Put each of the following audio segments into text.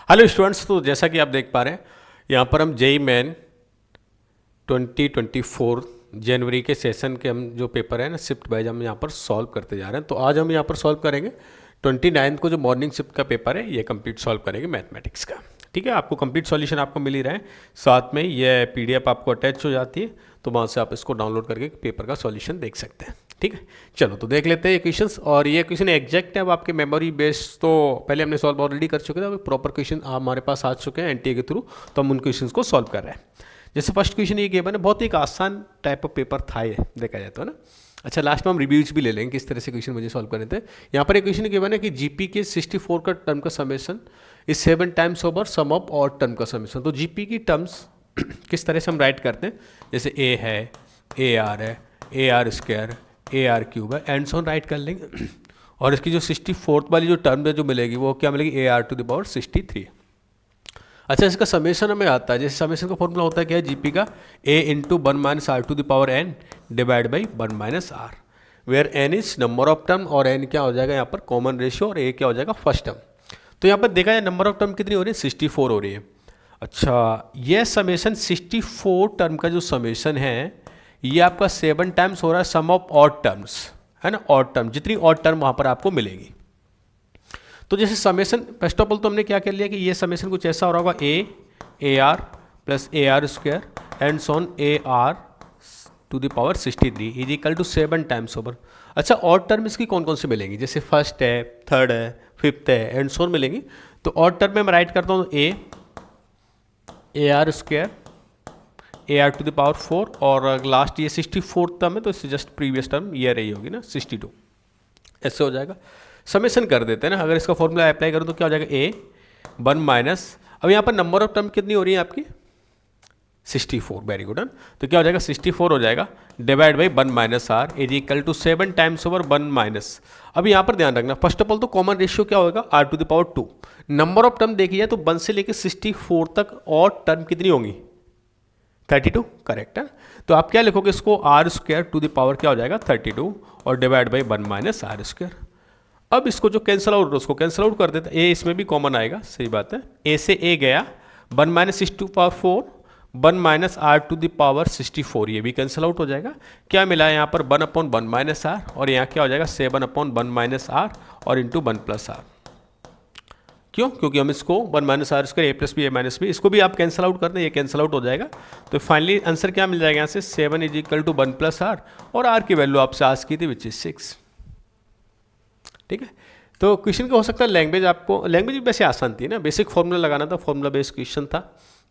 Hello students, तो जैसा कि आप देख पा रहे हैं यहाँ पर हम जेई मेन 2024 जनवरी के सेशन के हम जो पेपर है ना शिफ्ट वाइज हम यहाँ पर सॉल्व करते जा रहे हैं। तो आज हम यहाँ पर सॉल्व करेंगे 29 को जो मॉर्निंग शिफ्ट का पेपर है ये कंप्लीट सॉल्व करेंगे मैथमेटिक्स का। ठीक है, आपको कंप्लीट सॉल्यूशन आपको मिल ही रहा है, साथ में ये पीडीएफ आपको अटैच हो जाती है, तो वहाँ से आप इसको डाउनलोड करके पेपर का सॉल्यूशन देख सकते हैं। ठीक है, चलो तो देख लेते हैं ये क्वेश्चंस। और ये क्वेश्चन एग्जैक्ट है, अब आपके मेमोरी बेस तो पहले हमने सॉल्व ऑलरेडी कर चुके थे, अब प्रॉपर क्वेश्चन हमारे पास आ चुके हैं एनटीए के थ्रू, तो हम उन क्वेश्चंस को सॉल्व कर रहे हैं। जैसे फर्स्ट क्वेश्चन ये गिवन है, बहुत एक आसान टाइप ऑफ पेपर था ये देखा जाए तो ना। अच्छा, लास्ट में हम रिव्यूज भी ले लेंगे किस तरह से क्वेश्चन मुझे सॉल्व करने थे। यहाँ पर एक क्वेश्चन गिवन है कि जीपी के 64 का टर्म का summation is 7 times over sum of और टर्म का समेशन। तो जीपी की टर्म्स किस तरह से हम राइट करते हैं, जैसे ए है, ए आर है, ए r square, a are cube है, एंड सॉन राइट कर लेंगे। और इसकी जो 64th वाली जो टर्म है जो मिलेगी वो क्या मिलेगी, a r to the power 63। अच्छा, इसका समेशन हमें आता है, जैसे समेशन का फॉर्मूला होता है क्या है, जीपी का a into 1 minus r to the power n divide by 1 minus r, where n is number of term और एन क्या हो जाएगा यहाँ पर कॉमन रेशियो और ए क्या हो जाएगा फर्स्ट टर्म। तो यहाँ पर देखा जाए नंबर ऑफ टर्म कितनी हो रही है, 64 हो रही है। अच्छा, यह समेशन 64 टर्म का जो समेशन है ये आपका 7 टाइम्स हो रहा है सम ऑफ ऑड टर्म्स, है ना, ऑड टर्म, जितनी ऑड टर्म वहाँ पर आपको मिलेगी। तो जैसे समेशन फर्स्ट ऑफ ऑल तो हमने क्या कर लिया कि ये समेशन कुछ ऐसा हो रहा होगा, a r plus a r square and so on a r to the power 63 is equal to 7 times over. अच्छा, ऑड टर्म इसकी कौन कौन सी मिलेंगी, जैसे फर्स्ट है, थर्ड है, फिफ्थ है, एंड सॉन मिलेंगी। तो ऑड टर्म में मैं राइट करता हूँ a r square a r to the power 4, और लास्ट ये 64 टर्म है तो इससे जस्ट प्रीवियस टर्म ये रही होगी ना 62, ऐसे हो जाएगा। समेशन कर देते हैं ना, अगर इसका फॉर्मूला अप्लाई करूँ तो क्या हो जाएगा, ए 1 माइनस, अब यहाँ पर नंबर ऑफ टर्म कितनी हो रही है आपकी 64, वेरी गुड। तो क्या हो जाएगा 64 हो जाएगा divide by 1 minus r is equal to 7 times over 1 minus. अब यहाँ पर ध्यान रखना, फर्स्ट ऑफ ऑल तो कॉमन रेशियो क्या होगा, r to the power 2। Number of term देखी जाए तो 1 से लेकर 64 तक और टर्म कितनी होंगी, 32, करेक्ट है। तो आप क्या लिखोगे इसको, r square to the power क्या हो जाएगा 32 और divide by 1 minus r square. अब इसको जो कैंसिल आउट उसको कैंसिल आउट कर देते हैं, ए इसमें भी कॉमन आएगा, सही बात है, ए से ए गया, 1 minus 6 to power 4, 1 minus r to the power 64, ये भी कैंसिल आउट हो जाएगा। क्या मिला है यहाँ पर 1 अपॉन 1 माइनस आर, और यहाँ क्या हो जाएगा 7 अपॉन 1 माइनस आर और इंटू 1 प्लस आर। क्यों, क्योंकि हम इसको 1 minus r square a plus b a minus b, इसको भी आप कैंसिल आउट कर दें, ये कैंसिल आउट हो जाएगा। तो फाइनली आंसर क्या मिल जाएगा यहाँ से, 7 is equal to 1 plus r, और आर की वैल्यू आपसे आस्क की थी विच इज 6। ठीक है, तो क्वेश्चन का हो सकता है लैंग्वेज, आपको लैंग्वेज वैसे आसान थी ना, बेसिक फॉर्मूला लगाना था, फॉर्मूला बेस्ड क्वेश्चन था,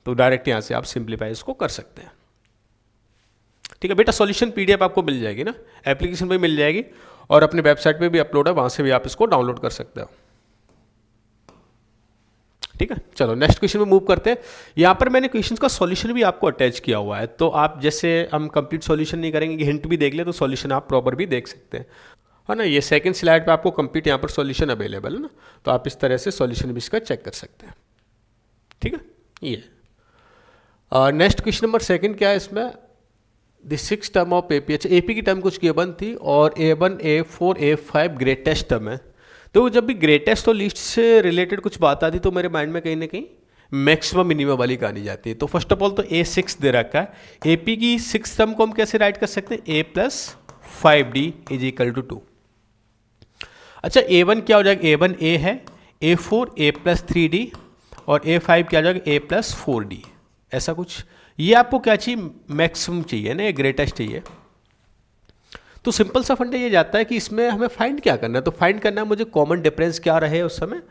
तो डायरेक्ट यहाँ से आप सिंप्लीफाई इसको कर सकते हैं। ठीक है बेटा, सॉल्यूशन पीडीएफ आपको मिल जाएगी ना, एप्लीकेशन पे मिल जाएगी, और अपने वेबसाइट पे भी अपलोड है, वहाँ से भी आप इसको डाउनलोड कर सकते हो। ठीक है, चलो नेक्स्ट क्वेश्चन में मूव करते हैं। यहाँ पर मैंने क्वेश्चन का सॉल्यूशन भी आपको अटैच किया हुआ है, तो आप जैसे हम कंप्लीट सॉल्यूशन नहीं करेंगे, हिंट भी देख ले तो सॉल्यूशन आप प्रॉपर भी देख सकते हैं, है ना। ये सेकंड स्लाइड पे आपको कंप्लीट यहाँ पर सॉल्यूशन अवेलेबल है ना, तो आप इस तरह से सॉल्यूशन भी इसका चेक कर सकते हैं। ठीक है, ये नेक्स्ट क्वेश्चन नंबर सेकंड क्या है इसमें, द 6 टर्म ऑफ एपी। अच्छा, एपी की टर्म कुछ गिवन थी, और A1 A4 A5 greatest term है। तो जब भी ग्रेटेस्ट और लीस्ट से रिलेटेड कुछ बात आती तो मेरे माइंड में कहीं ना कहीं मैक्सिमम मिनिमम वाली कहानी जाती है। तो फर्स्ट ऑफ ऑल तो A6 दे रखा है, एपी की 6 टर्म को हम कैसे राइट कर सकते हैं, A plus 5D is equal to 2। अच्छा, A1 क्या हो जाएगा, A1 A है, A4 A प्लस 3D, और A5 क्या हो जाएगा, A प्लस 4D, ऐसा कुछ। ये आपको क्या चाहिए, मैक्सिमम चाहिए ना, ये ग्रेटेस्ट चाहिए। तो सिंपल सा फंडा ये जाता है कि इसमें हमें फाइंड क्या करना है, तो फाइंड करना है मुझे कॉमन डिफरेंस क्या रहे उस समय,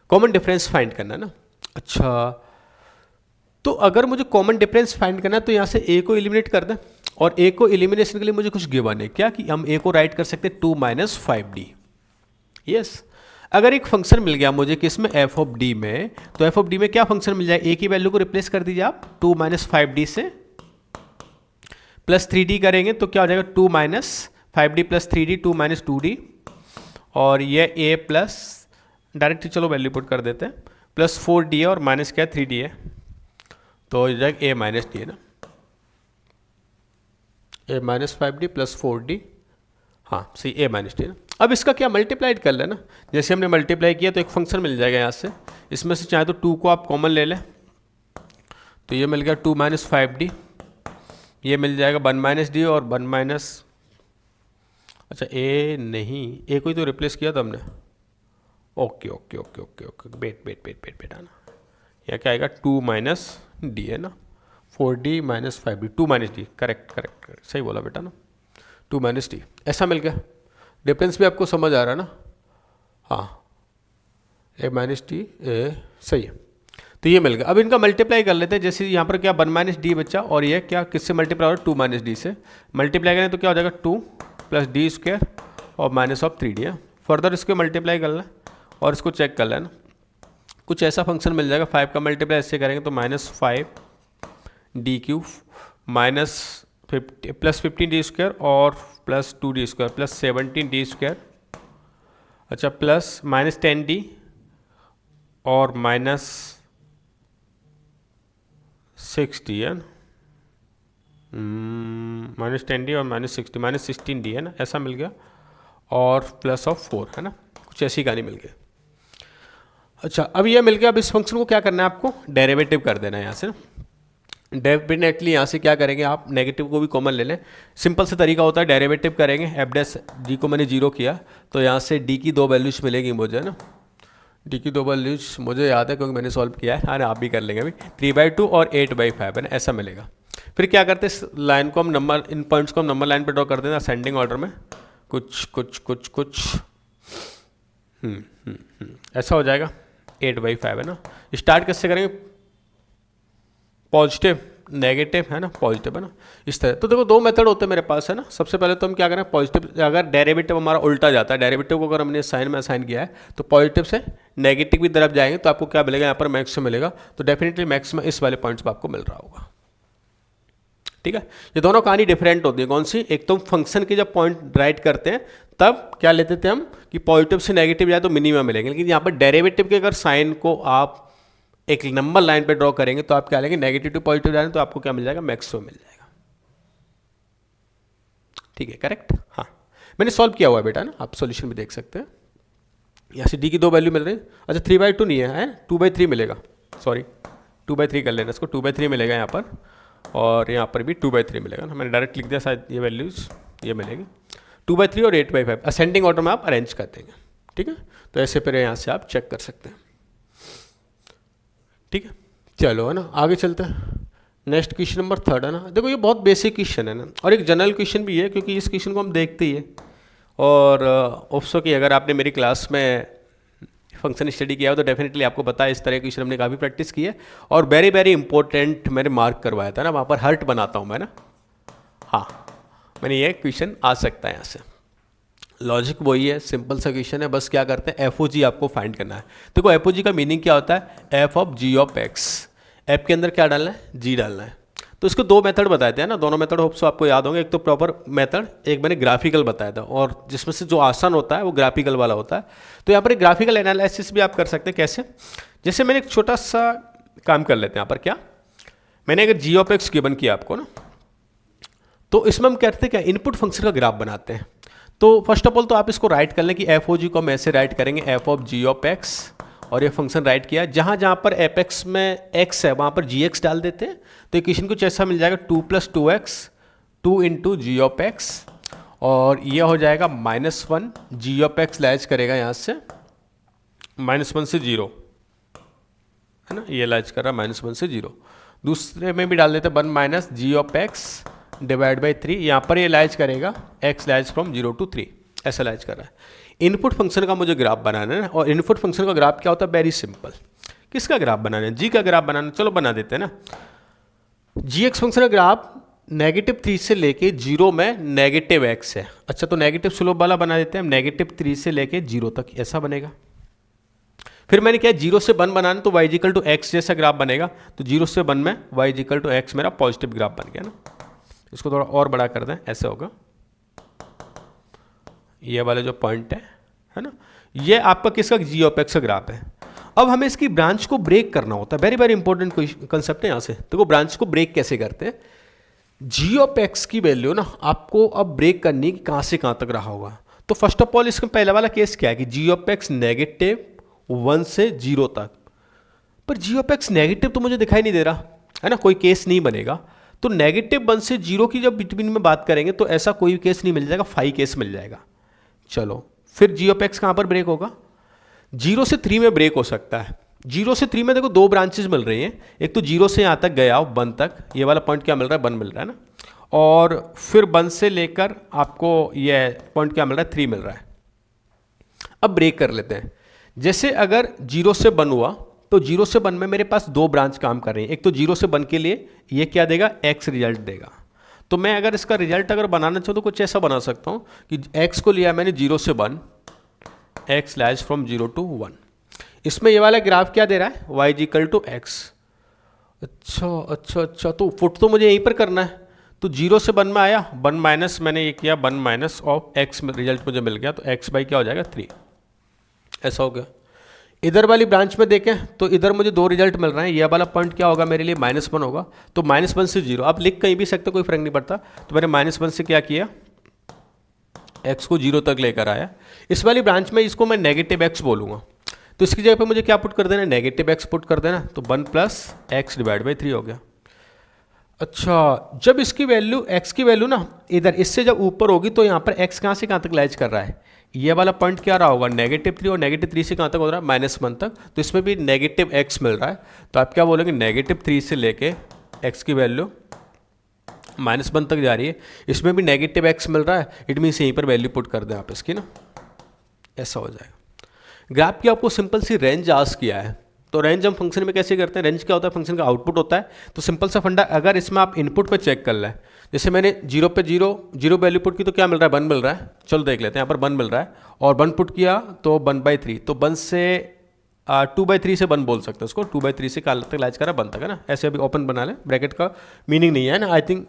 कॉमन डिफरेंस फाइंड करना है ना। अच्छा, तो अगर मुझे कॉमन डिफरेंस फाइंड करना है तो यहाँ से ए को एलिमिनेट कर दें, और ए को एलिमिनेशन के लिए मुझे कुछ गिवन है क्या, कि हम ए को राइट कर सकते हैं 2 माइनस 5D। यस, अगर एक फंक्शन मिल गया मुझे किसमें, एफ ऑफ डी में, तो एफ ऑफ डी में क्या फंक्शन मिल जाए, ए की वैल्यू को रिप्लेस कर दीजिए आप 2 माइनस 5D से, प्लस 3D करेंगे तो क्या हो जाएगा 2 minus 5D plus 3D 2 minus 2D, और ये ए प्लस डायरेक्ट चलो वैल्यू पुट कर देते हैं, प्लस 4D है और माइनस क्या 3D है, तो हो जाएगा ए माइनस डी है ना, ए माइनस 5D प्लस 4D, हाँ सही, ए माइनस डी है ना। अब इसका क्या मल्टीप्लाइड कर लेना, जैसे हमने मल्टीप्लाई किया तो एक फंक्शन मिल जाएगा यहाँ से, इसमें से चाहे तो 2 को आप कॉमन ले लें तो ये मिल गया 2 माइनस 5d, ये मिल जाएगा 1 माइनस डी और 1 माइनस, अच्छा ए नहीं, ए को ही तो रिप्लेस किया था हमने, okay okay okay okay okay, wait आना, यहाँ क्या आएगा 2 माइनस डी है ना, 4d minus 5d, 2 minus D, correct सही बोला बेटा ना, 2 माइनस डी, ऐसा मिल गया। डिफरेंस भी आपको समझ आ रहा है ना, हाँ ए माइनस डी ए सही है, तो ये मिल गया। अब इनका मल्टीप्लाई कर लेते हैं, जैसे यहाँ पर क्या 1 माइनस डी बचा और ये क्या किससे मल्टीप्लाई हो रहा है 2 माइनस डी से, मल्टीप्लाई करें तो क्या हो जाएगा 2 प्लस डी स्क्वायर और माइनस ऑफ 3d है। फर्दर इसको मल्टीप्लाई कर लें और इसको चेक कर लेना, कुछ ऐसा फंक्शन मिल जाएगा, 5 का मल्टीप्लाई ऐसे करेंगे तो minus 5d³ minus plus 15d square और plus 2d square plus 17d square, अच्छा प्लस माइनस 10d और माइनस 6d है ना, माइनस 10d और माइनस 60 माइनस 16d है ना, ऐसा मिल गया, और प्लस ऑफ 4 है ना, कुछ ऐसी कहानी मिल गई। अच्छा अब ये मिल गया, अब इस फंक्शन को क्या करना है आपको, डेरिवेटिव कर देना है यहाँ से ना, डेफिनेटली यहाँ से क्या करेंगे आप, नेगेटिव को भी कॉमन ले लें, सिंपल सा तरीका होता है, डेरिवेटिव करेंगे, एफ डैश डी को मैंने 0 किया तो यहाँ से डी की 2 वैल्यूज मिलेगी मुझे ना, डी की 2 वैल्यूज मुझे याद है क्योंकि मैंने सॉल्व किया है, हाँ आप भी कर लेंगे अभी, 3/2 और 8/5 है ना, ऐसा मिलेगा। फिर क्या करते हैं, इस लाइन को हम नंबर, इन पॉइंट्स को हम नंबर लाइन पर ड्रॉ कर देना असेंडिंग ऑर्डर में, कुछ ऐसा हो जाएगा 8/5 है ना। स्टार्ट कैसे करेंगे, पॉजिटिव नेगेटिव है ना, पॉजिटिव है ना, इस तरह। तो देखो 2 मेथड होते हैं मेरे पास है ना, सबसे पहले तो हम क्या करें, पॉजिटिव, अगर डेरिवेटिव हमारा उल्टा जाता है, डेरिवेटिव को अगर हमने साइन में असाइन किया है तो पॉजिटिव से नेगेटिव की तरफ जाएंगे तो आपको क्या मिलेगा, यहाँ पर मैक्स मिलेगा, तो डेफिनेटली मैक्स में इस वाले पॉइंट्स पर आपको मिल रहा होगा, ठीक है। ये दोनों कहानी डिफरेंट होती है, कौन सी, एक तो फंक्शन की जब पॉइंट राइट करते हैं तब क्या लेते थे हम कि पॉजिटिव से नेगेटिव जाए तो मिनिमम मिलेंगे, लेकिन यहाँ पर डेरिवेटिव के अगर साइन को आप एक नंबर लाइन पे ड्रॉ करेंगे तो आप क्या लेंगे, नेगेटिव टू पॉजिटिव जा रहे हैं तो आपको क्या मिल जाएगा, मैक्सिमम मिल जाएगा, ठीक है करेक्ट। हाँ मैंने सॉल्व किया हुआ है बेटा ना, आप सॉल्यूशन भी देख सकते हैं, यहाँ से डी की 2 वैल्यू मिल रही है, अच्छा 3/2 नहीं है 2/3 मिलेगा, सॉरी 2/3 कर लेना इसको, 2/3 मिलेगा यहाँ पर, और यहाँ पर भी 2/3 मिलेगा ना, मैंने डायरेक्ट लिख दिया शायद, ये वैल्यूज ये मिलेगी 2/3 और 8/5 असेंडिंग ऑर्डर में आप अरेंज कर देंगे, ठीक है। तो ऐसे फिर यहाँ से आप चेक कर सकते हैं, ठीक है। चलो है ना, आगे चलते हैं, नेक्स्ट क्वेश्चन नंबर 3 है ना। देखो ये बहुत बेसिक क्वेश्चन है ना, और एक जनरल क्वेश्चन भी है क्योंकि इस क्वेश्चन को हम देखते ही है, और ऑप्सो की अगर आपने मेरी क्लास में फंक्शन स्टडी किया हो तो डेफिनेटली आपको पता है, इस तरह के क्वेश्चन हमने काफ़ी प्रैक्टिस की है, और वेरी वेरी इंपॉर्टेंट मैंने मार्क करवाया था ना, वहाँ पर हर्ट बनाता हूँ मैं ना, हाँ मैंने ये क्वेश्चन आ सकता है यहाँ से, लॉजिक वही है, सिंपल सा क्वेश्चन है, बस क्या करते हैं एफ ओ जी आपको फाइंड करना है। देखो एफ ओ जी का मीनिंग क्या होता है, f of g of x, f के अंदर क्या डालना है, जी डालना है। तो इसको 2 मेथड बताए थे ना, दोनों मेथड होप्स आपको याद होंगे, एक तो प्रॉपर मेथड, एक मैंने ग्राफिकल बताया था, और जिसमें से जो आसान होता है वो ग्राफिकल वाला होता है। तो यहाँ पर एक ग्राफिकल एनालिसिस भी आप कर सकते हैं, कैसे, जैसे मैंने एक छोटा सा काम कर लेते हैं यहाँ पर, क्या मैंने अगर जी ऑफ एक्स गिवन किया आपको ना, तो इसमें हम कहते हैं क्या, इनपुट फंक्शन का ग्राफ बनाते हैं। तो फर्स्ट ऑफ ऑल तो आप इसको राइट कर लें कि एफ ओ जी को हम ऐसे राइट करेंगे, f of g of x, और ये फंक्शन राइट किया, जहाँ जहाँ पर एफ एक्स में एक्स है वहाँ पर जी एक्स डाल देते हैं, तो इक्वेशन कुछ ऐसा मिल जाएगा 2 + 2x 2 × जी ऑफ एक्स, और ये हो जाएगा -1 जी ऑफ एक्स लाइज करेगा यहाँ से -1 से 0 है ना, ये लाइज कर रहा है -1 से 0। दूसरे में भी डाल देते 1 - जी ऑफ एक्स डिवाइड बाई 3, यहाँ पर ये लाइज करेगा x लाइज फ्रॉम 0 to 3, ऐसा लाइज कर रहा है। इनपुट फंक्शन का मुझे ग्राफ बनाना है, और इनपुट फंक्शन का ग्राफ क्या होता है, वेरी सिंपल, किसका ग्राफ बनाना है, जी का ग्राफ बनाना है, चलो बना देते हैं ना। जी एक्स फंक्शन का ग्राफ -3 से लेके 0 में -x है, अच्छा तो नेगेटिव स्लोप वाला बना देते हैं हम, -3 से लेके 0 तक ऐसा बनेगा। फिर मैंने क्या 0 से 1 बनाना, तो y = x जैसा ग्राफ बनेगा, तो 0 से 1 में y = x मेरा पॉजिटिव ग्राफ बन गया ना। इसको थोड़ा और बड़ा कर दें, ऐसे होगा, ये वाला जो पॉइंट है ना, ये आपका किसका, जी ऑफ एक्स का ग्राफ है। अब हमें इसकी ब्रांच को ब्रेक करना होता है, वेरी वेरी इंपॉर्टेंट कंसेप्ट है यहाँ से। देखो ब्रांच को ब्रेक कैसे करते हैं, जी ऑफ एक्स की वैल्यू ना आपको अब ब्रेक करनी कि कहाँ से कहाँ तक रहा होगा, तो फर्स्ट ऑफ ऑल इसमें पहला वाला केस क्या है कि जी ऑफ एक्स -1 से 0 तक, पर जी ऑफ एक्स नेगेटिव तो मुझे दिखाई नहीं दे रहा है ना, कोई केस नहीं बनेगा। तो -1 से 0 की जब बिटवीन में बात करेंगे तो ऐसा कोई केस नहीं मिल जाएगा, 5 केस मिल जाएगा। चलो फिर जी ऑफ एक्स कहाँ पर ब्रेक होगा, 0 से 3 में ब्रेक हो सकता है। 0 से 3 में देखो 2 ब्रांचेस मिल रही हैं, एक तो 0 से यहाँ तक गया 1 तक, ये वाला पॉइंट क्या मिल रहा है 1 मिल रहा है ना, और फिर 1 से लेकर आपको ये पॉइंट क्या मिल रहा है 3 मिल रहा है। अब ब्रेक कर लेते हैं। जैसे अगर 0 से 1 हुआ तो 0 से 1 में मेरे पास 2 ब्रांच काम कर रही हैं, एक तो 0 से 1 के लिए ये क्या देगा x रिजल्ट देगा। तो मैं अगर इसका रिजल्ट अगर बनाना चाहूँ तो कुछ ऐसा बना सकता हूँ कि x को लिया मैंने 0 से 1, x लाइज फ्रॉम 0 to 1। इसमें ये वाला ग्राफ क्या दे रहा है y is equal to x. अच्छा, तो फुट तो मुझे यहीं पर करना है। तो 0 से 1 में आया, 1 माइनस मैंने ये किया 1 माइनस ऑफ x में रिजल्ट मुझे मिल गया, तो x बाई क्या हो जाएगा 3, ऐसा हो गया। इधर वाली ब्रांच में देखें तो इधर मुझे 2 रिजल्ट मिल रहे हैं, ये वाला पॉइंट क्या होगा मेरे लिए -1 होगा, तो -1 से 0 आप लिख कहीं भी सकते, कोई फर्क नहीं पड़ता। तो मैंने -1 से क्या किया x को 0 तक लेकर आया। इस वाली ब्रांच में इसको मैं नेगेटिव x बोलूँगा, तो इसकी जगह पे मुझे क्या पुट कर देना, नेगेटिव x पुट कर देना, तो 1 + x डिवाइड बाई 3 हो गया। अच्छा, जब इसकी वैल्यू x की वैल्यू ना इधर इससे जब ऊपर होगी तो यहाँ पर x कहाँ से कहाँ तक लाइज कर रहा है, ये वाला पॉइंट क्या रहा होगा -3, और -3 से कहाँ तक हो रहा है -1 तक, तो इसमें भी नेगेटिव x मिल रहा है। तो आप क्या बोलोगे -3 से लेके x की वैल्यू -1 तक जा रही है, इसमें भी नेगेटिव x मिल रहा है, इट मीन्स यहीं पर वैल्यू पुट कर दें आप इसकी ना, ऐसा हो जाएगा। ग्राफ की आपको सिंपल सी रेंज आस्क किया है, तो रेंज हम फंक्शन में कैसे करते हैं, रेंज क्या होता है फंक्शन का आउटपुट होता है। तो सिंपल सा फंडा, अगर इसमें आप इनपुट पे चेक कर लें, जैसे मैंने 0 पे 0 वैल्यू पुट की तो क्या मिल रहा है 1 मिल रहा है, चलो देख लेते हैं, यहाँ पर 1 मिल रहा है, और 1 पुट किया तो 1/3, तो 1 से 2/3 से 1 बोल सकते हैं उसको, 2/3 से काल तक लाइज करा 1 तक है ना, ऐसे अभी ओपन बना लें, ब्रैकेट का मीनिंग नहीं है ना आई थिंक,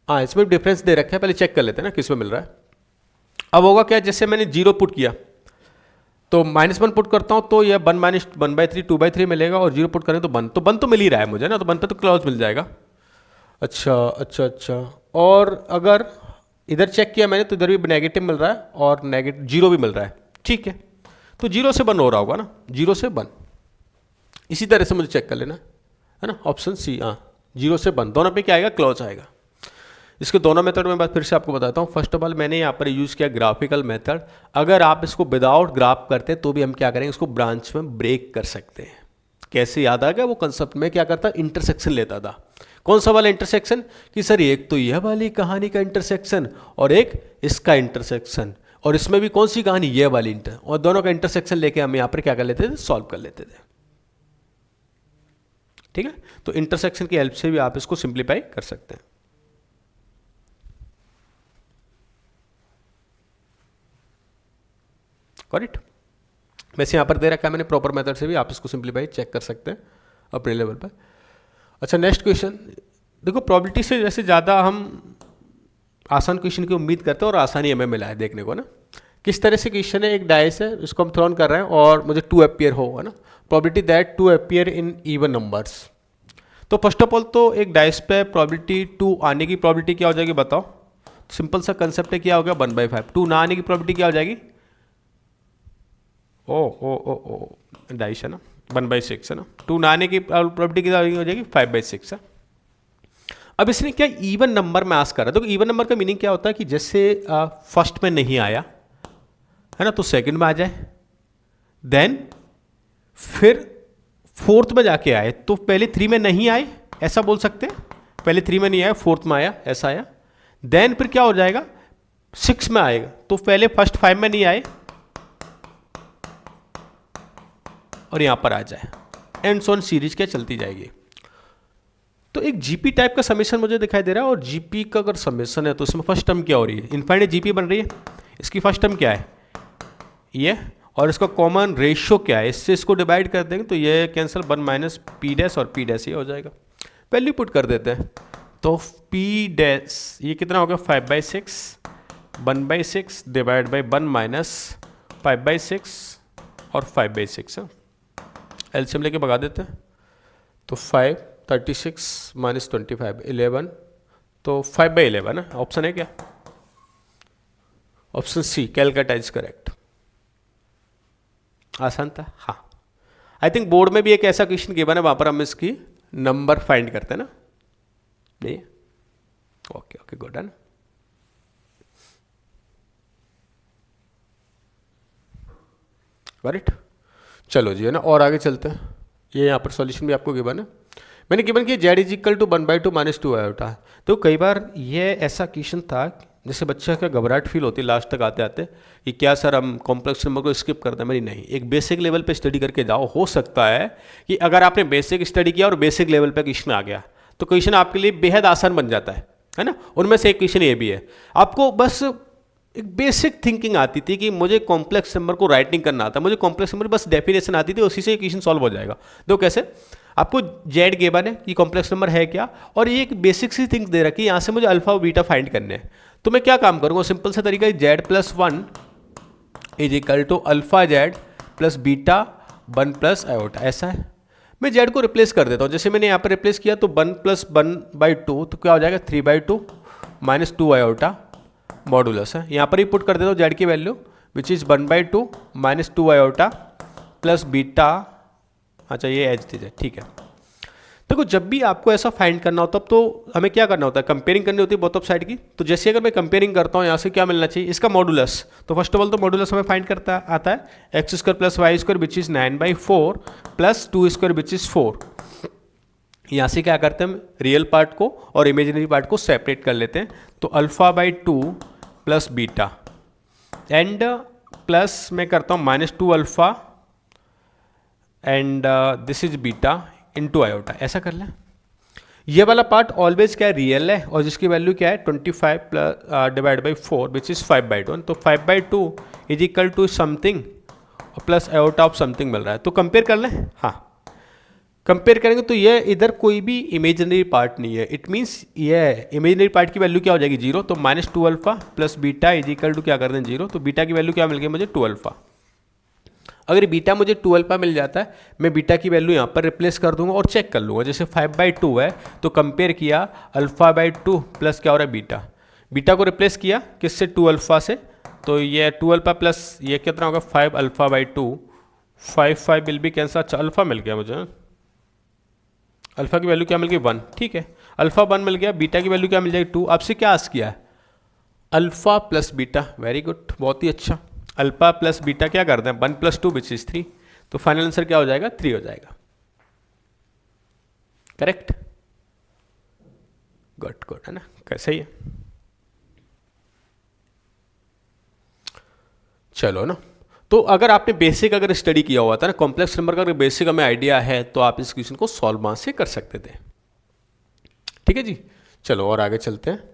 हाँ इसमें डिफरेंस दे रखा है, पहले चेक कर लेते हैं ना किस में मिल रहा है। अब होगा क्या, जैसे मैंने 0 पुट किया तो -1 पुट करता हूँ तो यह 1 माइनस 1/3 2/3 मिलेगा, और 0 पुट करें तो 1, तो 1 तो मिल ही रहा है मुझे ना, तो 1 पे तो क्लॉज मिल जाएगा। अच्छा, और अगर इधर चेक किया मैंने तो इधर भी नेगेटिव मिल रहा है और -0 भी मिल रहा है, ठीक है, तो 0 से 1 हो रहा होगा ना, 0 से 1 इसी तरह से मुझे चेक कर लेना है ना, ऑप्शन सी, हाँ 0 से 1 दोनों पे क्या आएगा क्लॉज आएगा। इसके दोनों मेथड में बात फिर से आपको बताता हूँ। फर्स्ट ऑफ ऑल मैंने यहाँ पर यूज़ किया ग्राफिकल मेथड, अगर आप इसको विदाउट ग्राफ करते तो भी हम क्या करेंगे, इसको ब्रांच में ब्रेक कर सकते हैं। कैसे याद आ गया, वो कंसेप्ट में क्या करता, इंटरसेक्शन लेता था। कौन सा वाला इंटरसेक्शन, कि सर एक तो यह वाली कहानी का इंटरसेक्शन और एक इसका इंटरसेक्शन, और इसमें भी कौन सी कहानी, यह वाली और दोनों का इंटरसेक्शन लेके हम यहाँ पर क्या कर लेते थे, सॉल्व कर लेते थे। ठीक है, तो इंटरसेक्शन की हेल्प से भी आप इसको सिंप्लीफाई कर सकते हैं। करेक्ट, वैसे यहाँ पर दे रखा है मैंने प्रॉपर मेथड से भी आप इसको सिंप्लीफाई चेक कर सकते हैं अपने लेवल पर। अच्छा नेक्स्ट क्वेश्चन देखो, प्रोबेबिलिटी से जैसे ज़्यादा हम आसान क्वेश्चन की उम्मीद करते हैं और आसानी हमें मिला है देखने को ना। किस तरह से क्वेश्चन है, एक डाइस है इसको हम थ्रो ऑन कर रहे हैं और मुझे 2 अपीयर हो है ना, probability that 2 appear in even numbers. तो फर्स्ट ऑफ ऑल तो एक डाइस पे प्रोबेबिलिटी 2 आने की प्रोबेबिलिटी क्या हो जाएगी बताओ, सिंपल सा कंसेप्ट है, क्या हो गया 1/5। 2 ना आने की प्रोबेबिलिटी क्या हो जाएगी, ओ डाइस है ना 1/6 है ना, 2 ना आने की प्रोबेबिलिटी क्या हो जाएगी 5/6 है। अब इसने क्या इवन नंबर में आस्क करा, तो इवन नंबर का मीनिंग क्या होता है कि जैसे फर्स्ट में नहीं आया है ना तो सेकंड में आ जाए, देन फिर फोर्थ में जाके आए, तो पहले 3 में नहीं आए ऐसा बोल सकते हैं, पहले 3 में नहीं आया फोर्थ में आया ऐसा आया, देन फिर क्या हो जाएगा 6 में आएगा, तो पहले फर्स्ट 5 में नहीं आए और यहां पर आ जाए, एंड सो ऑन सीरीज क्या चलती जाएगी। तो एक जीपी टाइप का समेशन मुझे दिखाई दे रहा है, और जीपी का अगर समेशन है तो इसमें फर्स्ट टर्म क्या हो रही है, इनफाइनाइट जीपी बन रही है, इसकी फर्स्ट टर्म क्या है ये, और इसका कॉमन रेशियो क्या है, इससे इसको डिवाइड कर देंगे तो ये कैंसिल 1 माइनस पी डैश और पी डैश ये हो जाएगा। वैल्यू पुट कर देते हैं तो पी डैश ये कितना हो गया 5/6, 1/6 डिवाइड बाई 1 माइनस 5/6 और 5/6 है, एलसीएम लेके भगा देते हैं तो 5 36 माइनस 25 11, तो 5/11 है ऑप्शन है क्या, option c Calcutta is correct. आसान था, हाँ। आई थिंक बोर्ड में भी एक ऐसा क्वेश्चन गिवन है, वहां पर हम इसकी नंबर फाइंड करते हैं ना, नहीं? ओके ओके गुड है ना। राइट, चलो जी है ना, और आगे चलते हैं। ये यहाँ पर सॉल्यूशन भी आपको गिवन है, मैंने गिवन कि z is equal to 1/2 - 2 iota. तो कई बार ये ऐसा क्वेश्चन था जैसे बच्चा का घबराहट फील होती है लास्ट तक आते आते कि क्या सर हम कॉम्प्लेक्स नंबर को स्किप करते हैं। मेरी नहीं, एक बेसिक लेवल पे स्टडी करके जाओ। हो सकता है कि अगर आपने बेसिक स्टडी किया और बेसिक लेवल पे क्वेश्चन आ गया तो क्वेश्चन आपके लिए बेहद आसान बन जाता है ना। उनमें से एक क्वेश्चन ये भी है, आपको बस एक बेसिक थिंकिंग आती थी कि मुझे कॉम्प्लेक्स नंबर को राइटिंग करना आता है, मुझे कॉम्प्लेक्स नंबर बस डेफिनेशन आती थी, उसी से क्वेश्चन सॉल्व हो जाएगा। तो कैसे, आपको जेड गिवन है कि कॉम्प्लेक्स नंबर है क्या, और ये एक बेसिक सी थिंग्स दे रखी है, यहाँ से मुझे अल्फा और बीटा फाइंड करने हैं। तो मैं क्या काम करूँगा, सिंपल सा तरीका है, z plus 1 is equal to alpha z plus beta 1 plus iota. ऐसा है, मैं जेड को रिप्लेस कर देता हूँ। जैसे मैंने यहाँ पर रिप्लेस किया तो 1 + 1/2 तो क्या हो जाएगा 3/2 - 2 आयोटा मॉडुलस है। यहाँ पर ही पुट कर देता हूँ जेड की value which is 1/2 - 2 iota plus beta, अच्छा ये एच दीजिए, ठीक है। देखो जब भी आपको ऐसा फाइंड करना होता है तो हमें क्या करना होता है, कंपेयरिंग करनी होती है बोथ ऑफ साइड की। तो जैसे अगर मैं कंपेयरिंग करता हूँ यहाँ से क्या मिलना चाहिए, इसका मॉडुलस। तो फर्स्ट ऑफ ऑल तो मॉडुलस हमें फाइंड करता आता है x² + y² which is 9/4 plus 2² which is 4। यहाँ से क्या करते हैं हम, रियल पार्ट को और इमेजिनरी पार्ट को सेपरेट कर लेते हैं। तो α/2 प्लस बीटा एंड प्लस मैं करता हूँ -2 alpha and this is beta into iota. ऐसा कर लें। ये वाला पार्ट ऑलवेज क्या है, रियल है, और जिसकी वैल्यू क्या है 25 डिवाइड बाई 4 विच इज़ 5/2। तो 5/2 is equal to something plus iota of something मिल रहा है। तो कंपेयर कर लें, हाँ कंपेयर करेंगे तो ये इधर कोई भी इमेजिनरी पार्ट नहीं है। इट मीन्स ये इमेजिनरी पार्ट की वैल्यू क्या हो जाएगी 0। तो -2 alpha plus beta is equal to क्या कर दें 0। तो बीटा की वैल्यू क्या मिल गई मुझे 2 अल्फा। अगर बीटा मुझे 2 अल्फा मिल जाता है, मैं बीटा की वैल्यू यहाँ पर रिप्लेस कर दूंगा और चेक कर लूँगा। जैसे 5/2 है तो कंपेयर किया α/2 प्लस क्या हो रहा है बीटा, बीटा को रिप्लेस किया किससे 2 अल्फा से। तो ये 2 अल्फा प्लस ये कितना होगा 5 α/2, 5 विल बी कैंसिल। अच्छा अल्फा मिल गया मुझे, अल्फा की वैल्यू क्या मिल गई 1, ठीक है अल्फा 1 मिल गया। बीटा की वैल्यू क्या मिल जाएगी 2। आपसे क्या आस्क किया है, alpha plus beta, very good बहुत ही अच्छा। अल्फा प्लस बीटा क्या करते हैं 1 + 2 विच इज 3। तो फाइनल आंसर क्या हो जाएगा 3 हो जाएगा, करेक्ट, गुड गुड है ना, कैसे ही है। चलो ना, तो अगर आपने बेसिक अगर स्टडी किया हुआ था ना कॉम्प्लेक्स नंबर का, अगर बेसिक हमें आइडिया है तो आप इस क्वेश्चन को सॉल्व वहां से कर सकते थे। ठीक है जी, चलो और आगे चलते हैं।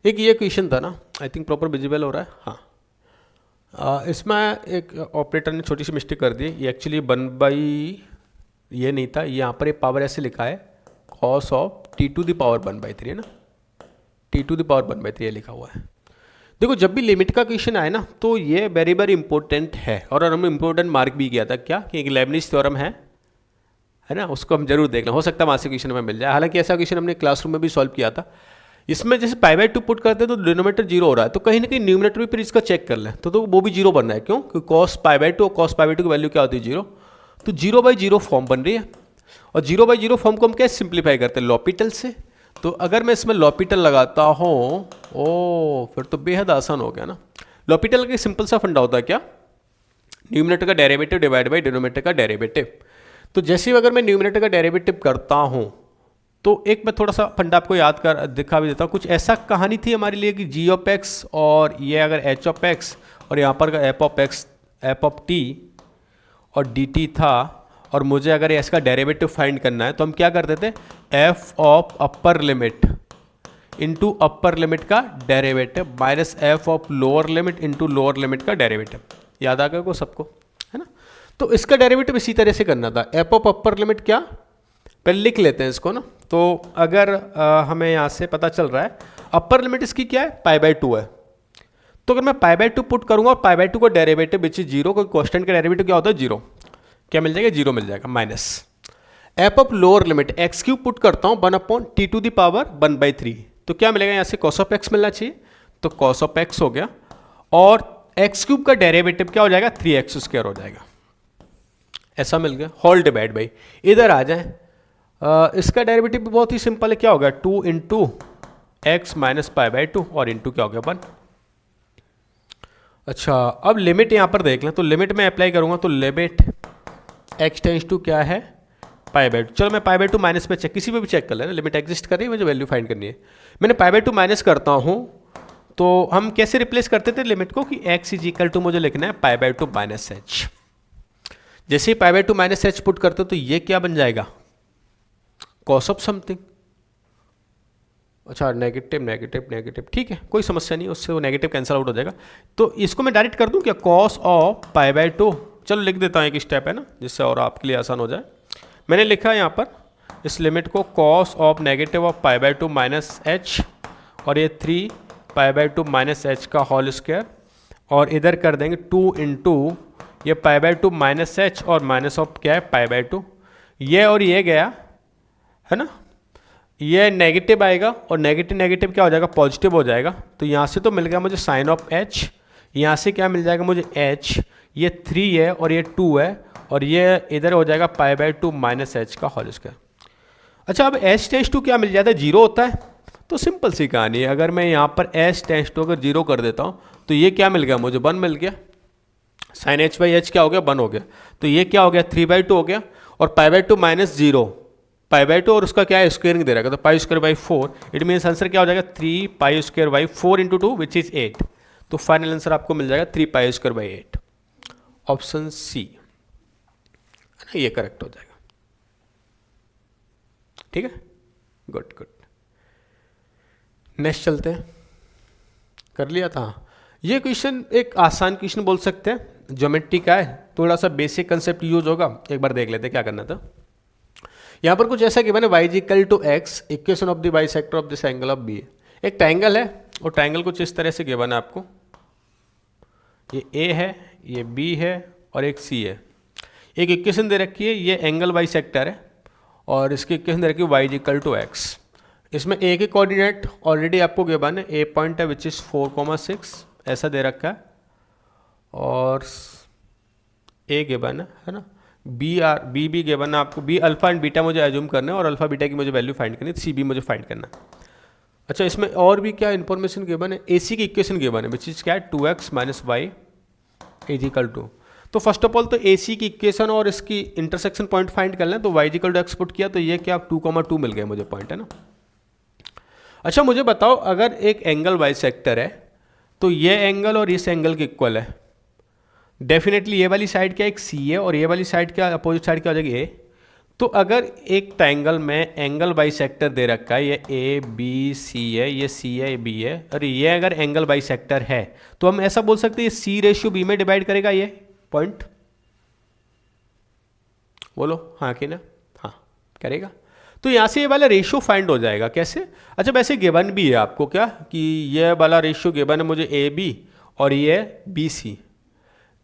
एक ये क्वेश्चन था ना, आई थिंक प्रॉपर विजिबल हो रहा है, हाँ। इसमें एक ऑपरेटर ने छोटी सी मिस्टेक कर दी। ये एक्चुअली 1/, ये नहीं था, यहाँ पर ये पावर ऐसे लिखा है cos ऑफ t⁻⁴ है ना, t⁻⁴ लिखा हुआ है। देखो जब भी लिमिट का क्वेश्चन आए ना तो ये वेरी वेरी इंपॉर्टेंट है, और हमने इंपॉर्टेंट मार्क भी किया था क्या कि एक लेबनिज थ्योरम है ना, उसको हम जरूर देख लें, हो सकता है वहाँ से क्वेश्चन हमें मिल जाए। हालांकि ऐसा क्वेश्चन हमने क्लासरूम में भी सॉल्व किया था। इसमें जैसे π/2 पुट करते हैं तो डिनोमिनेटर 0 हो रहा है, तो कहीं ना कहीं न्यूमिनेटर भी फिर इसका चेक कर लें तो वो भी 0 बन रहा है। क्यों, क्योंकि cos π/2 और cos π/2 की वैल्यू क्या होती है 0। तो 0/0 फॉर्म बन रही है, और 0/0 फॉर्म को हम क्या सिंप्लीफाई करते हैं लॉपिटल से। तो अगर मैं इसमें लॉपिटल लगाता हूँ, ओ फिर तो बेहद आसान हो गया ना। लॉपिटल का सिंपल सा फंडा होता है क्या, न्यूमिनेटर का डेरिवेटिव डिवाइड बाई डिनोमिनेटर का डेरिवेटिव। तो जैसे ही अगर मैं न्यूमिनेटर का डेरिवेटिव करता हूँ तो एक मैं थोड़ा सा फंडा आपको याद कर दिखा भी देता हूँ। कुछ ऐसा कहानी थी हमारे लिए कि g(x) और ये अगर h(x) और यहाँ पर f(x), f(t) और dt था, और मुझे अगर इसका डेरिवेटिव फाइंड करना है तो हम क्या करते थे f of upper limit into upper limit का derivative minus f of lower limit into lower limit का डेरिवेटिव। याद आ गया को सबको, है ना। तो इसका डेरिवेटिव इसी तरह से करना था। f ऑफ अपर लिमिट क्या, पहले लिख लेते हैं इसको ना। तो अगर हमें यहाँ से पता चल रहा है अपर लिमिट इसकी क्या है π/2 है, तो अगर मैं π/2 पुट करूंगा और π/2 का डेरिवेटिव विच इज 0, कोई कांस्टेंट का डेरिवेटिव क्या होता है 0, क्या मिल जाएगा 0 मिल जाएगा, minus app of lower limit x cube put करता हूँ 1/t⁻1/3, तो क्या मिलेगा यहाँ से cos ऑफ x मिलना चाहिए, तो cos ऑफ x हो गया, और एक्स क्यूब का डेरिवेटिव क्या हो जाएगा 3x² हो जाएगा, ऐसा मिल गया। होल डिवाइड बाई, इधर आ जाए, इसका डेरिवेटिव भी बहुत ही सिंपल है, क्या होगा 2 इंटू एक्स माइनस π/2 और इंटू क्या हो गया 1। अच्छा, अब लिमिट यहाँ पर देख लें, तो लिमिट में अप्लाई करूँगा तो लिमिट x टेंस टू क्या है π/2, चलो मैं π/2 माइनस पे चेक, किसी पे भी चेक कर लेना, लिमिट एग्जिस्ट कर रही है, मुझे वैल्यू फाइंड करनी है। मैंने π/2 माइनस करता हूँ, तो हम कैसे रिप्लेस करते थे लिमिट को कि x इज इक्वल टू मुझे लिखना है π/2 माइनस h। जैसे ही π/2 माइनस h पुट करते हो तो ये क्या बन जाएगा cos ऑफ समथिंग। अच्छा, नेगेटिव नेगेटिव नेगेटिव, ठीक है, कोई समस्या नहीं, उससे वो नेगेटिव कैंसिल आउट हो जाएगा। तो इसको मैं डायरेक्ट कर दूं क्या, cos ऑफ π/2, चलो लिख देता हूँ, एक स्टेप है ना, जिससे और आपके लिए आसान हो जाए। मैंने लिखा यहाँ पर इस लिमिट को cos of negative of π/2 minus h, और ये 3 π/2 माइनस h का होल स्क्वायर, और इधर कर देंगे 2 इंटू ये π/2 माइनस h और माइनस ऑफ क्या है π/2, ये और ये गया है ना, ये नेगेटिव आएगा और नेगेटिव नेगेटिव क्या हो जाएगा पॉजिटिव हो जाएगा। तो यहाँ से तो मिल गया मुझे साइन ऑफ h, यहाँ से क्या मिल जाएगा मुझे h, ये 3 है और ये 2 है, और ये इधर हो जाएगा π/2 माइनस h का होल स्क्वायर। अच्छा, अब h टेंस टू क्या मिल जाता है 0 होता है, तो सिंपल सी कहानी है, अगर मैं यहाँ पर h टेंस टू अगर 0 कर देता हूँ तो ये क्या मिल गया मुझे 1 मिल गया, साइन h/h क्या हो गया 1 हो गया, तो ये क्या हो गया 3/2 हो गया, और π/2 माइनस 0 π/2 और उसका क्या है स्क्वायरिंग दे रखा है, तो π²/4, इट मीन्स आंसर क्या हो जाएगा 3π²/4 इंटू 2 विच इज 8, तो फाइनल आंसर आपको मिल जाएगा 3π²/8, ऑप्शन सी है ना, ये करेक्ट हो जाएगा। ठीक है, गुड गुड, नेक्स्ट चलते हैं, कर लिया था। ये क्वेश्चन एक आसान क्वेश्चन बोल सकते हैं, ज्योमेट्री का है, थोड़ा सा बेसिक कंसेप्ट यूज होगा, एक बार देख लेते हैं क्या करना था। यहाँ पर कुछ ऐसा गिवन है y equal to x, equation of the bisector of this angle of b. एक ट्रायंगल है और ट्रायंगल कुछ इस तरह से गिवन है आपको, ये a है, ये b है और एक c है। एक इक्वेशन दे रखी है, ये एंगल बाइसेक्टर है, और इसकी इक्वेशन दे रखी है y इक्वल टू x। इसमें a के कोऑर्डिनेट ऑलरेडी आपको गिवन है, a पॉइंट है विच इज़ 4,6 ऐसा दे रखा है, और a गिवन है ना, बी भी गिवन है आपको, बी अल्फा एंड बीटा मुझे एज्यूम करना है, और अल्फा बीटा की मुझे वैल्यू फाइंड करनी है, सी बी मुझे फाइंड करना है। अच्छा, इसमें और भी क्या इन्फॉर्मेशन गिवन है, ए सी की इक्वेशन गिवन है विच इज क्या है 2x minus y is equal to. तो फर्स्ट ऑफ ऑल तो ए सी की इक्वेशन और इसकी इंटरसेक्शन पॉइंट फाइंड कर लें, तो y equal to x put किया तो ये क्या 2,2 मिल गया मुझे पॉइंट, है ना। अच्छा, मुझे बताओ अगर एक एंगल बाइसेक्टर है तो ये एंगल और इस एंगल के इक्वल है, डेफिनेटली ये वाली साइड क्या एक सी है और ये वाली साइड क्या अपोजिट साइड क्या हो जाएगी ए। तो अगर एक ट्रायंगल में एंगल बाइसेक्टर दे रखा है, ये ए बी सी है, ये सी है, ये बी है, और ये अगर एंगल बाइसेक्टर है तो हम ऐसा बोल सकते हैं ये सी रेशियो बी में डिवाइड करेगा ये पॉइंट, बोलो हाँ कि ना, हाँ करेगा। तो यहाँ से ये वाला रेशियो फाइंड हो जाएगा कैसे। अच्छा, वैसे गिवन भी है आपको क्या कि ये वाला रेशियो गिवन है मुझे ए बी और ये बी सी,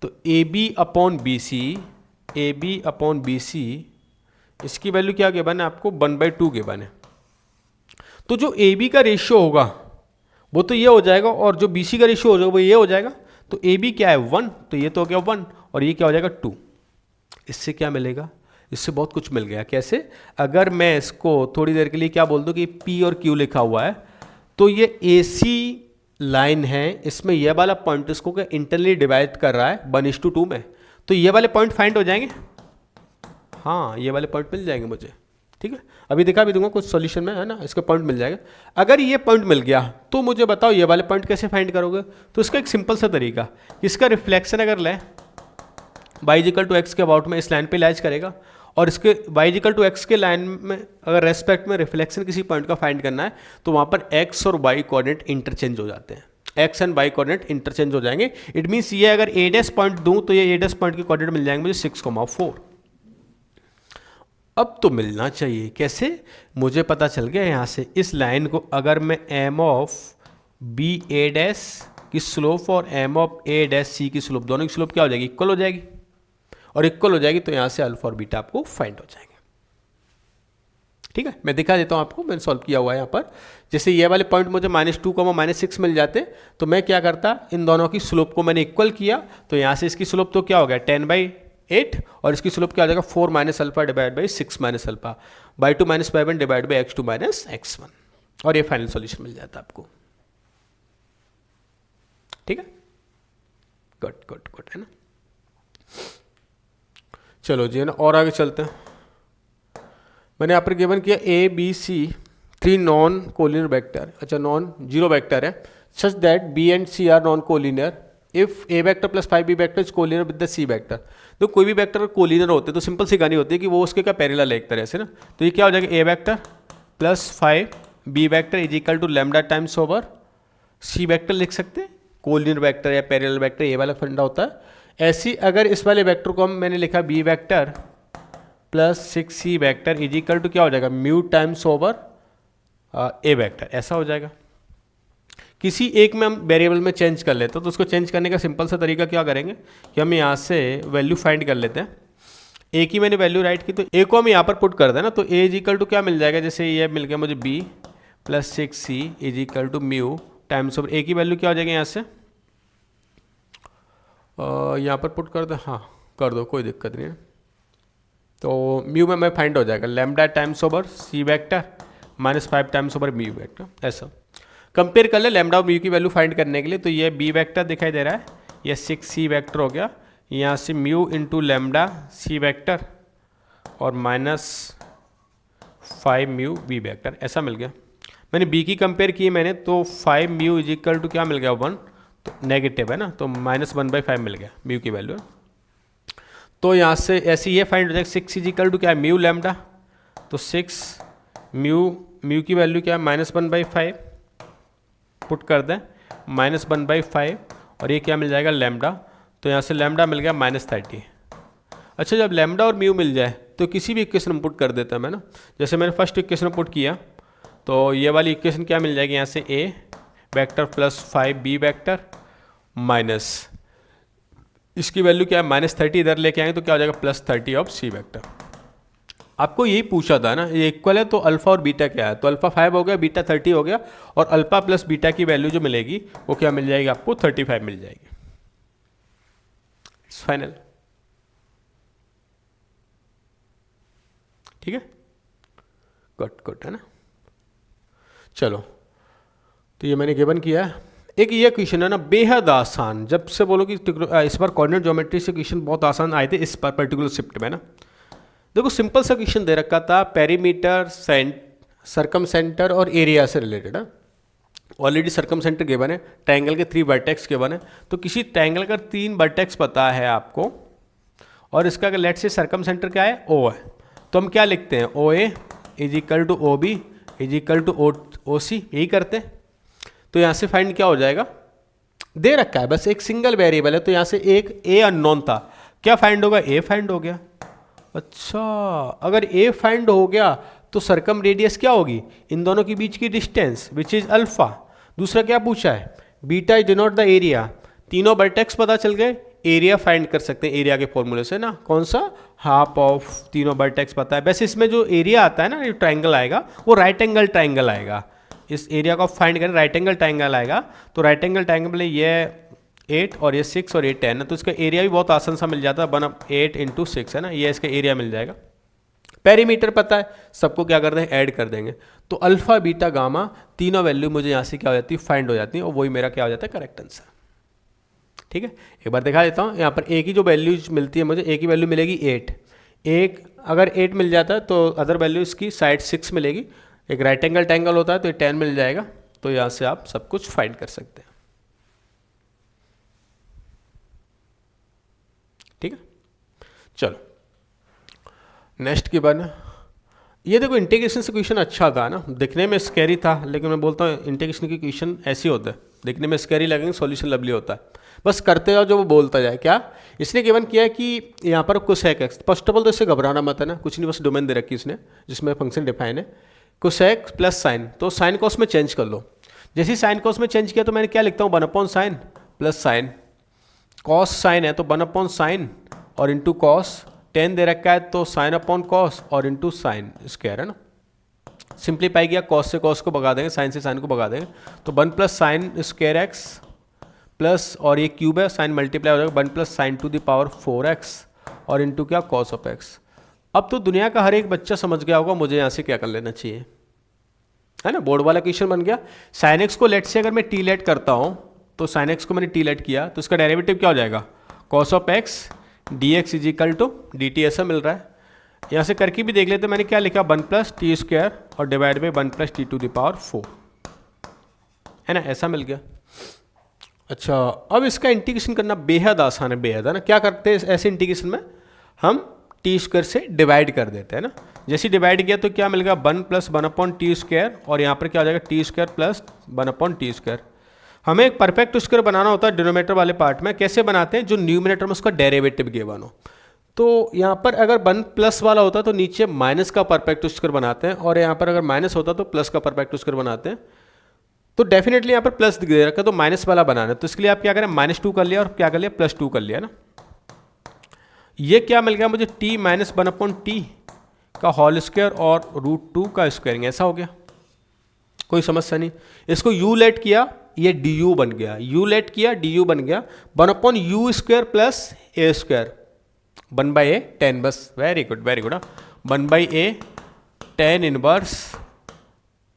तो a b upon b c, a b upon b c, इसकी वैल्यू क्या गिवन है आपको 1/2 गिवन है। तो जो ए बी का रेशियो होगा वो तो ये हो जाएगा, और जो बी सी का रेशियो हो जाएगा वो ये हो जाएगा। तो ए बी क्या है 1, तो ये तो हो गया 1, और ये क्या हो जाएगा 2। इससे क्या मिलेगा, इससे बहुत कुछ मिल गया। कैसे, अगर मैं इसको थोड़ी देर के लिए क्या बोल दूं कि पी और क्यू लिखा हुआ है, तो ये ए सी लाइन है, इसमें यह वाला पॉइंट इसको क्या इंटरनली डिवाइड कर रहा है 1:2 में, तो ये वाले पॉइंट फाइंड हो जाएंगे, हाँ ये वाले पॉइंट मिल जाएंगे मुझे। ठीक है, अभी दिखा भी दूंगा कुछ सॉल्यूशन में, है ना, इसका पॉइंट मिल जाएगा। अगर ये पॉइंट मिल गया तो मुझे बताओ ये वाले पॉइंट कैसे फाइंड करोगे। तो इसका एक सिंपल सा तरीका, इसका रिफ्लेक्शन अगर लें y इक्वल टू एक्स के अबाउट में इस लाइन पे लाइज करेगा, और इसके y इक्वल टू एक्स के लाइन में अगर रेस्पेक्ट में रिफ्लेक्शन किसी पॉइंट का फाइंड करना है तो वहाँ पर x और y कोऑर्डिनेट इंटरचेंज हो जाते हैं, x and y coordinate interchange हो जाएंगे। इट मीन्स ये अगर a डैश पॉइंट दूँ तो ये a डैश पॉइंट के कोऑर्डिनेट मिल जाएंगे मुझे 6,4। अब तो मिलना चाहिए, कैसे, मुझे पता चल गया यहाँ से इस लाइन को अगर मैं m of b a dash की स्लोप और m of a dash c की स्लोप, दोनों की स्लोप क्या हो जाएगी, इक्वल हो जाएगी, और इक्वल हो जाएगी तो यहाँ से अल्फा और बीटा आपको फाइंड हो जाएंगे। ठीक है, मैं दिखा देता हूँ आपको, मैंने सॉल्व किया हुआ है यहाँ पर। जैसे ये वाले पॉइंट मुझे -2, -6 मिल जाते, तो मैं क्या करता, इन दोनों की स्लोप को मैंने इक्वल किया, तो यहाँ से इसकी स्लोप तो क्या हो गया 10/8, और इसकी स्लोप क्या हो जाएगा 4 - alpha divide by 6 - alpha by 2 - y1 divide by x2 - x1, और ये फाइनल सॉल्यूशन मिल जाता है आपको। ठीक है, गुड गुड गुड, है ना। चलो जी, है ना, और आगे चलते हैं। मैंने यहाँ पर गिवन किया ABC 3 नॉन कोलिनियर वेक्टर, अच्छा नॉन जीरो वेक्टर है, such that B and C are non collinear if A vector plus 5B vector is collinear with the C vector. तो कोई भी वेक्टर कोलिनियर होते हैं तो सिंपल सी कहानी होती है कि वो उसके क्या पैरेलल है एक तरह से ना। तो ये क्या हो जाएगा, A vector plus 5B vector is equal to lambda times over C vector लिख सकते हैं, कोलिनियर वेक्टर या पैरेलल वेक्टर, ये वाला फंडा होता है। ऐसी अगर इस वाले वेक्टर को मैंने लिखा B vector plus 6C vector is equal to क्या हो जाएगा, mu times over A vector, ऐसा हो जाएगा। किसी एक में हम वेरिएबल में चेंज कर लेते हैं, तो उसको चेंज करने का सिंपल सा तरीका क्या करेंगे कि हम यहाँ से वैल्यू फाइंड कर लेते हैं। ए की मैंने वैल्यू राइट की, तो ए को हम यहाँ पर पुट कर दें ना, तो ए इज इक्वल टू क्या मिल जाएगा, जैसे ये मिल गया मुझे B plus 6C is equal to mu times over a की वैल्यू क्या हो जाएगी यहाँ से, यहाँ पर पुट कर दो, हाँ कर दो, कोई दिक्कत नहीं है। तो म्यू में मैं फाइंड हो जाएगा lambda times over C vector -5 times over mu vector, ऐसा। कंपेयर कर ले लैम्डा और म्यू की वैल्यू फाइंड करने के लिए, तो ये B वेक्टर दिखाई दे रहा है, ये 6C वेक्टर हो गया, यहाँ से mu into lambda C vector और -5 म्यू B वेक्टर, ऐसा मिल गया। मैंने B की कंपेयर की मैंने, तो 5 म्यू इज इक्वल टू क्या मिल गया 1, तो नेगेटिव है ना, तो -1/5 मिल गया म्यू की वैल्यू। तो यहाँ से ऐसे ये फाइंड हो जाएगा 6 इज इक्वल टू क्या है म्यू लैम्डा, तो 6 म्यू की वैल्यू क्या है -1/5 पुट कर दें, -1/5, और ये क्या मिल जाएगा लैम्डा, तो यहाँ से लैम्डा मिल गया -30। अच्छा, जब लैम्डा और म्यू मिल जाए तो किसी भी इक्वेशन में पुट कर देता मैं ना, जैसे मैंने फर्स्ट इक्वेशन में पुट किया, तो ये वाली इक्वेशन क्या मिल जाएगी यहाँ से A vector plus 5B vector minus इसकी वैल्यू क्या है -30, इधर लेके आएंगे तो क्या हो जाएगा +30 ऑफ C वेक्टर। आपको यही पूछा था ना, ये इक्वल है तो अल्फा और बीटा क्या है, तो अल्फा 5 हो गया, बीटा 30 हो गया, और अल्फा प्लस बीटा की वैल्यू जो मिलेगी वो क्या मिल जाएगी आपको 35 मिल जाएगी। इट्स फाइनल, ठीक है, गुड गुड, है ना। चलो, तो ये मैंने गिवन किया है। एक ये क्वेश्चन है ना बेहद आसान, जब से बोलो कि इस बार कोऑर्डिनेट ज्योमेट्री से क्वेश्चन बहुत आसान आए थे इस पर पर्टिकुलर शिफ्ट में ना। देखो सिंपल सा क्वेश्चन दे रखा था, पेरीमीटर, सर्कम सेंटर और एरिया से रिलेटेड है। ऑलरेडी सर्कम सेंटर गिवन है, ट्रायंगल के 3 वर्टेक्स गिवन है, तो किसी ट्रायंगल का 3 वर्टेक्स पता है आपको, और इसका अगर लेट से सर्कम सेंटर क्या है O है, तो हम क्या लिखते हैं OA is equal to OB is equal to OC, यही करते हैं। तो यहाँ से फाइंड क्या हो जाएगा, दे रखा है बस एक सिंगल वेरिएबल है, तो यहाँ से एक A अननोन था, क्या फाइंड होगा A फाइंड हो गया। अच्छा, अगर A फाइंड हो गया तो सर्कम रेडियस क्या होगी, इन दोनों के बीच की डिस्टेंस विच इज अल्फा। दूसरा क्या पूछा है, beta is denote the area. तीनों वर्टेक्स पता चल गए, एरिया फाइंड कर सकते हैं एरिया के फॉर्मूले से ना, कौन सा, हाफ ऑफ तीनों वर्टेक्स पता है। वैसे इसमें जो एरिया आता है ना, जो ट्राइंगल आएगा वो राइट एंगल ट्राइंगल आएगा। इस एरिया को फाइंड करें, राइट एंगल ट्राइंगल आएगा, तो राइट एंगल ट्राइंगल में ये 8 और ये 6 और ये 10 है, तो इसका एरिया भी बहुत आसान सा मिल जाता है, 1/8 × 6 है ना, ये इसका एरिया मिल जाएगा। पेरीमीटर पता है, सबको क्या करते हैं ऐड कर देंगे, तो अल्फा बीटा गामा तीनों वैल्यू मुझे यहाँ से क्या हो जाती है फाइंड हो जाती है, और वही मेरा क्या हो जाता है करेक्ट आंसर। ठीक है, एक बार दिखा देता हूँ। यहाँ पर ए की जो वैल्यूज मिलती है मुझे, ए की वैल्यू मिलेगी 8, एक अगर 8 मिल जाता है तो अदर वैल्यू इसकी साइड 6 मिलेगी। एक राइट एंगल ट्रायंगल होता है तो ये 10 मिल जाएगा, तो यहाँ से आप सब कुछ फाइंड कर सकते हैं। ठीक है, चलो नेक्स्ट की बात। ये देखो इंटीग्रेशन से क्वेश्चन अच्छा था ना, दिखने में स्कैरी था, लेकिन मैं बोलता हूँ इंटीग्रेशन की क्वेश्चन ऐसे होता है, दिखने में स्कैरी लगेंगे, सॉल्यूशन लवली होता है, बस करते जाओ जो वो बोलता जाए। क्या इसने गिवन किया है कि यहाँ पर cosec x, first of all तो इससे घबराना मत है ना, कुछ नहीं, बस डोमेन दे रखी इसने जिसमें फंक्शन डिफाइन है, कोसेक प्लस साइन, तो साइन कॉस में चेंज कर लो। जैसे ही साइन कॉस में चेंज किया तो मैंने क्या लिखता हूँ 1 sine plus sine, cos sine है तो 1 साइन और इंटू कॉस, 10 दे रखा है तो साइन अपॉन कॉस और इंटू साइन स्क्वायर है ना। सिंप्लीफाई किया, कॉस से कॉस को भगा देंगे, साइन से साइन को भगा देंगे, तो 1 plus sine square x plus, और ये क्यूब है, साइन मल्टीप्लाई हो जाएगा 1 plus sign to the power 4x और इंटू क्या कॉस ऑफ एक्स। अब तो दुनिया का हर एक बच्चा समझ गया होगा मुझे यहाँ से क्या कर लेना चाहिए, है ना, बोर्ड वाला क्वेश्चन बन गया। साइन एक्स को लेट से अगर मैं टी लेट करता हूँ, तो साइन एक्स को मैंने टी लेट किया तो इसका डेरिवेटिव क्या हो जाएगा, cos of x d x is equal to d t, ऐसा मिल रहा है। यहाँ से करके भी देख लेते, मैंने क्या लिखा 1 प्लस टी स्क्वायर और divide by 1 plus t to the power 4, है ना, ऐसा मिल गया। अच्छा, अब इसका इंटीग्रेशन करना बेहद आसान है, बेहद, है ना। क्या करते हैं ऐसे इंटीग्रेशन में, हम टी स्क्वायर से डिवाइड कर देते हैं ना। जैसे डिवाइड किया तो क्या मिल गया 1 प्लस 1 अपॉन टी स्क्वायर, और यहाँ पर क्या हो जाएगा T square plus 1 upon T square. हमें एक परफेक्ट स्क्वायर बनाना होता है डिनोमिनेटर वाले पार्ट में। कैसे बनाते हैं, जो न्यूमिनेटर में उसका डेरिवेटिव गिवन हो। तो यहाँ पर अगर 1 प्लस वाला होता तो नीचे माइनस का परफेक्ट स्क्वायर बनाते हैं, और यहाँ पर अगर माइनस होता तो प्लस का परफेक्ट स्क्वायर बनाते हैं। तो डेफिनेटली यहाँ पर प्लस दे रखा है तो माइनस वाला बनाना है, तो इसके लिए आप क्या करें, -2 कर लिया और क्या कर लिया +2 कर लिया ना। ये क्या मिल गया मुझे, t माइनस 1 अपॉन टी का होल स्क्वायर और √2 का स्क्वायरिंग, ऐसा हो गया, कोई समस्या नहीं। इसको u लेट किया, ये du बन गया, u लेट किया du बन गया, 1 upon you square plus A square 1/a tan, बस, very good very good. 1/a tan inverse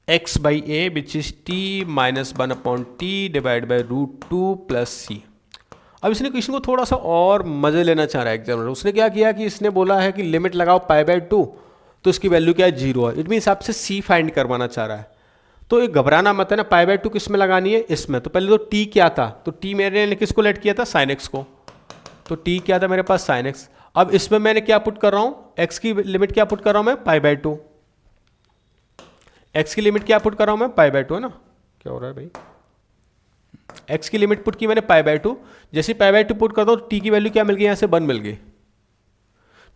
x by a which is t minus 1 upon t divided by √2 plus c। अब इसने question को थोड़ा सा और मजे लेना चाह रहा है एग्जामिनर। उसने क्या किया कि इसने बोला है कि लिमिट लगाओ π/2, तो इसकी वैल्यू क्या है 0 है। इट मीन्स आपसे c फाइंड करवाना चाह रहा है। तो ये घबराना मत है ना, π/2 किस में लगानी है, इसमें। तो पहले तो t क्या था, तो t मैंने किसको लेट किया था, साइन एक्स को, तो t क्या था मेरे पास साइन एक्स। अब इसमें मैंने क्या पुट कर रहा हूँ, x की लिमिट क्या पुट कर रहा हूँ मैं, π/2। x की लिमिट क्या पुट कर रहा हूं मैं, π/2, है ना। क्या हो रहा है भाई, x की लिमिट पुट की मैंने π/2। जैसे π/2 पुट करता हूं तो t की वैल्यू क्या मिल गई, यहां से 1 मिल गई,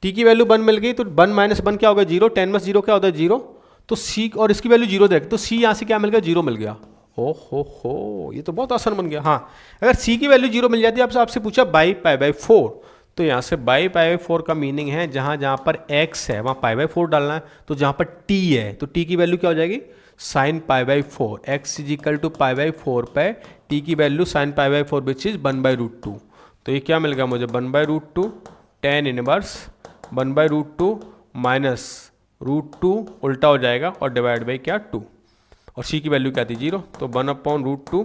t की वैल्यू 1 मिल गई, तो 1 माइनस 1 क्या होगा 0, 10 में 0 क्या होता है 0, तो c और इसकी वैल्यू 0 दे, तो c यहां से क्या मिल गया 0 मिल गया। ओ हो, ये तो बहुत आसान बन गया। हाँ, अगर c की वैल्यू 0 मिल जाती है, आपसे पूछा बाई π/4, तो यहाँ से बाई π/4 का मीनिंग है जहाँ पर x है वहाँ π/4 डालना है, तो जहाँ पर t है तो t की वैल्यू क्या हो जाएगी, sine π/4, x is equal to π/4 पे t की वैल्यू साइन π/4 विच इज 1/√2। तो ये क्या मिल गया मुझे, 1/√2 tan इनवर्स 1/√2 माइनस √2 उल्टा हो जाएगा और डिवाइड बाई क्या 2, और c की वैल्यू क्या थी 0, तो 1/√2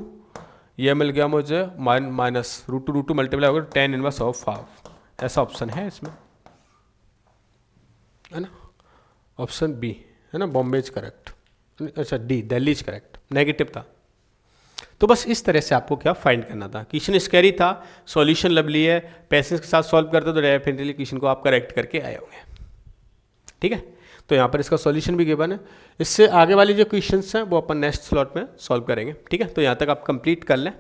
ये मिल गया मुझे, माइनस √2 मल्टीप्लाई होगा tan इनवर्स ऑफ हाफ। ऐसा ऑप्शन है इसमें, है ना, ऑप्शन बी, है ना, बॉम्बे इज करेक्ट, अच्छा D Delhi is correct, negative था। तो बस इस तरह से आपको क्या फाइंड करना था। क्वेश्चन स्कैरी था, सॉल्यूशन लवली है, पेशेंस के साथ सॉल्व करते तो डेफिनेटली क्वेश्चन को आप करेक्ट करके आए होंगे। ठीक है, तो यहाँ पर इसका सॉल्यूशन भी गिवन है। इससे आगे वाली जो क्वेश्चंस हैं वो अपन नेक्स्ट स्लॉट में सॉल्व करेंगे। ठीक है, तो यहाँ तक आप कंप्लीट कर लें,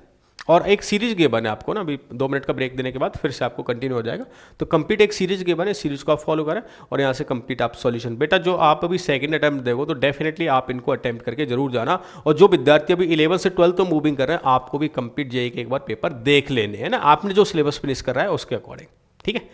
और एक सीरीज गिवन है आपको ना, अभी 2 मिनट का ब्रेक देने के बाद फिर से आपको कंटिन्यू हो जाएगा। तो कंप्लीट एक सीरीज गिवन है, सीरीज को आप फॉलो करें और यहाँ से कंप्लीट आप सॉल्यूशन। बेटा जो आप अभी सेकंड अटैम्प्ट देखो तो डेफिनेटली आप इनको अटैम्प्ट करके जरूर जाना, और जो विद्यार्थी अभी 11 से 12 तो मूविंग कर रहे हैं, आपको भी कंप्लीट जेईई के एक बार पेपर देख लेने, है ना, आपने जो सिलेबस फिनिश कर रहा है उसके अकॉर्डिंग। ठीक है,